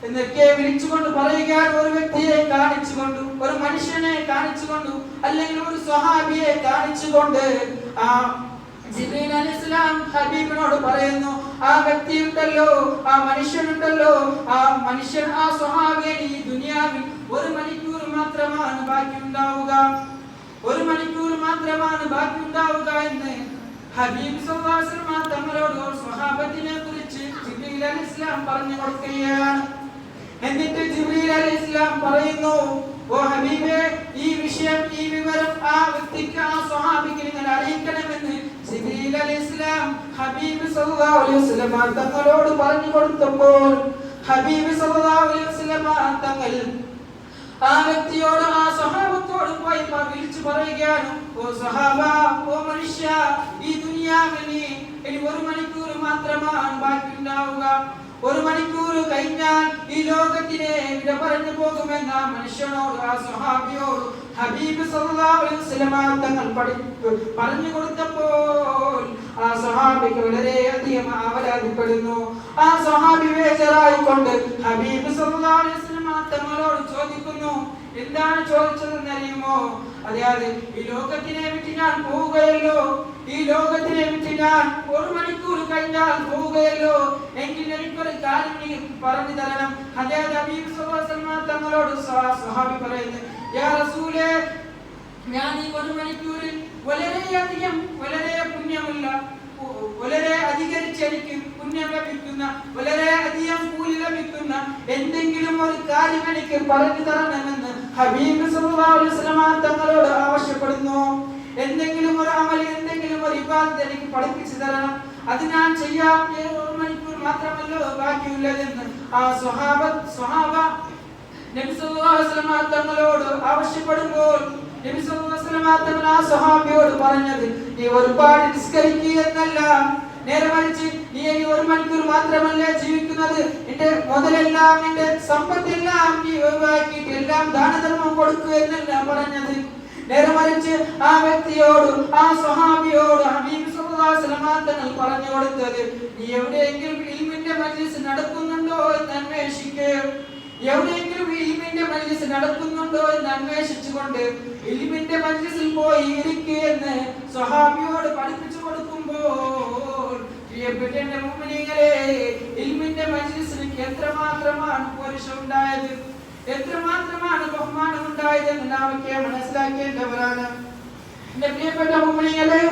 എന്നൊക്കെ വിളിച്ചുകൊണ്ട് പറയുകയാണ്. ഒരു വ്യക്തിയെ കാണിച്ചുകൊണ്ട്, ഒരു മനുഷ്യനെ കാണിച്ചുകൊണ്ട്, അല്ലെങ്കിൽ ഒരു സ്വഹാബിയെ കാണിച്ചുകൊണ്ട് ആ ജിബ്രീൽ അലൈഹിസ്സലാം ഹബീബിനോട് പറയുന്നു, ആ വ്യക്തിയുണ്ടല്ലോ, ആ മനുഷ്യനുണ്ടല്ലോ, ആ മനുഷ്യൻ, ആ സ്വഹാബിയെ ഈ ദുനിയാവിൽ 1 മണിക്കൂർ മാത്രമാണ് ബാക്കിയുണ്ടാവുക, 1 മണിക്കൂർ മാത്രമാണ് ബാക്കിയുണ്ടാവുക എന്ന് ഹബീബ് സല്ലല്ലാഹു അലൈഹി വസല്ലം തങ്ങളോട് സ്വഹാബത്തിനെ കുറിച്ച് ജിബ്രീൽ അലൈഹിസ്സലാം പറഞ്ഞു കൊടുക്കുകയാണ്. എന്നിട്ട് ജിബ്രീൽ അലൈഹിസ്സലാം പറയുന്നു, ഓ ഹബീബേ, ഈ വിഷയം, ഈ വിവരം ആ വ്യക്തിക്ക്, ആ സ്വഹാബിക്ക് നിങ്ങൾ അറിയിക്കണമെന്ന് ജിബ്രീൽ അലൈഹിസ്സലാം ഹബീബ് സല്ലല്ലാഹു അലൈഹി വസല്ലം തങ്ങളോട് പറഞ്ഞു കൊടുത്തപ്പോൾ ഹബീബ് സല്ലല്ലാഹു അലൈഹി വസല്ലം തങ്ങൾ ആ വ്യക്തിയോട്, ആ സ്വഹാബത്തോട് പോയി വിളിച്ചു പറയുകയാണ്, ഓ സ്വഹാബ, ഓ മനുഷ്യ, ഈ ദുനിയാവിൽ ഇനി 1 മണിക്കൂർ മാത്രമാണ് ബാക്കിയുണ്ടാവുക. 1 മണിക്കൂർ കഴിഞ്ഞാൽ ഈ ലോകത്തിനെ വിട പറഞ്ഞു പോകുമെന്ന മനുഷ്യനോട്, ആ സ്വഹാബിയോട് ഹബീബ് സല്ലല്ലാഹു അലൈഹി വസല്ലം തങ്ങൾ പറഞ്ഞു കൊടുത്തപ്പോൾ ആ സ്വഹാബിക്ക് വളരെയധികം ആവലാതിപ്പെടുന്നു. ആ സ്വഹാബി ബേജാറായിക്കൊണ്ട് ഹബീബ് സല്ലല്ലാഹു അലൈഹി വസല്ലം തങ്ങളോട് ചോദിക്കുന്നു. എന്താണ് ചോദിച്ചതെന്ന് അറിയുമോ? അതായത്, ഈ ലോകത്തിനെ വിട്ട് ഞാൻ പോവുകയല്ലോ, ഈ ലോകത്തിനെ വിട്ട് ഞാൻ 1 മണിക്കൂർ കഴിഞ്ഞാൽ പോവുകയല്ലോ, എങ്കിൽ എനിക്കൊരു കാര്യം നീ പറഞ്ഞു തരണം. അതായത് ഹബീബ് സല്ലല്ലാഹു അലൈഹി വസല്ലം തങ്ങളോട് സ്വഹാബി പറയുന്നു, യാ റസൂലേ, ഞാൻ ഈ 1 മണിക്കൂറിൽ വളരെ പുണ്യമുള്ള, വളരെ അധികരിച്ച് എനിക്ക് പുണ്യം ലഭിക്കുന്ന, വളരെ അധികം കൂലി ലഭിക്കുന്ന എന്തെങ്കിലും ഒരു കാര്യം എനിക്ക് പറഞ്ഞു തരണമെന്ന് ഹബീബ് സല്ലല്ലാഹു അലൈഹി വസല്ലം തങ്ങളോട് ആവശ്യപ്പെടുന്നു. എന്തെങ്കിലും ഒരു അമൽ, എന്തെങ്കിലും ഒരു ഇബാദത്ത് എനിക്ക് പഠിപ്പിച്ചു തരണം, അത് ഞാൻ ചെയ്യാം. 1 മണിക്കൂർ മാത്രമല്ലോ ബാക്കിയുള്ളതെന്ന് ആ സ്വഹാബ നബി സല്ലല്ലാഹു അലൈഹി വസല്ലം തങ്ങളോട് ആവശ്യപ്പെടുമ്പോൾ നബി സല്ലല്ലാഹു അലൈഹി വസല്ലം തങ്ങൾ ആ സ്വഹാബിയോട് പറഞ്ഞത്, നീ ഒരുപാട് നിസ്കരിക്കുക എന്നല്ല, നേരെ മറിച്ച് നീ 1 മണിക്കൂർ മാത്രമല്ല ജീവിക്കുന്നത്, നിന്റെ മുതലെല്ലാം, നിന്റെ സമ്പത്തെല്ലാം നീ ഒഴിവാക്കിയിട്ട് എല്ലാം ദാനധർമ്മം കൊടുക്കുക എന്നല്ല പറഞ്ഞത്. നേരെ മറിച്ച് ആ വ്യക്തിയോട്, ആ സ്വഹാബിയോട് ഹബീബ് സല്ലല്ലാഹു അലൈഹി വസല്ലം തങ്ങൾ പറഞ്ഞു കൊടുത്തത്, നീ എവിടെയെങ്കിലും ഇൽമിന്റെ മജ്ലിസ് നടക്കുന്നുണ്ടോ എന്ന് അന്വേഷിക്കുക, എവിടെയെങ്കിലും ഇൽമിന്റെ മജ്ലിസ് നടക്കുന്നുണ്ടോ എന്ന് അന്വേഷിച്ചുകൊണ്ട് ഇൽമിന്റെ മജ്ലിസിൽ പോയി ഇരിക്കുകയെന്ന് സ്വഹാബിയോട് പഠിപ്പിച്ചു കൊടുക്കുമ്പോൾ, പ്രിയപ്പെട്ട മുഅ്മിനീങ്ങളെ, ഇൽമിന്റെ മജ്ലിസിന് എത്രമാത്രമാണ് പോരിശം ഉണ്ടായത്, എത്രമാത്രമാണ് ബഹുമാനം ഉണ്ടായതെന്ന് നാം മനസ്സിലാക്കേണ്ടവരാണ്. എന്റെ പ്രിയപ്പെട്ട മുഅ്മിനീങ്ങളെ,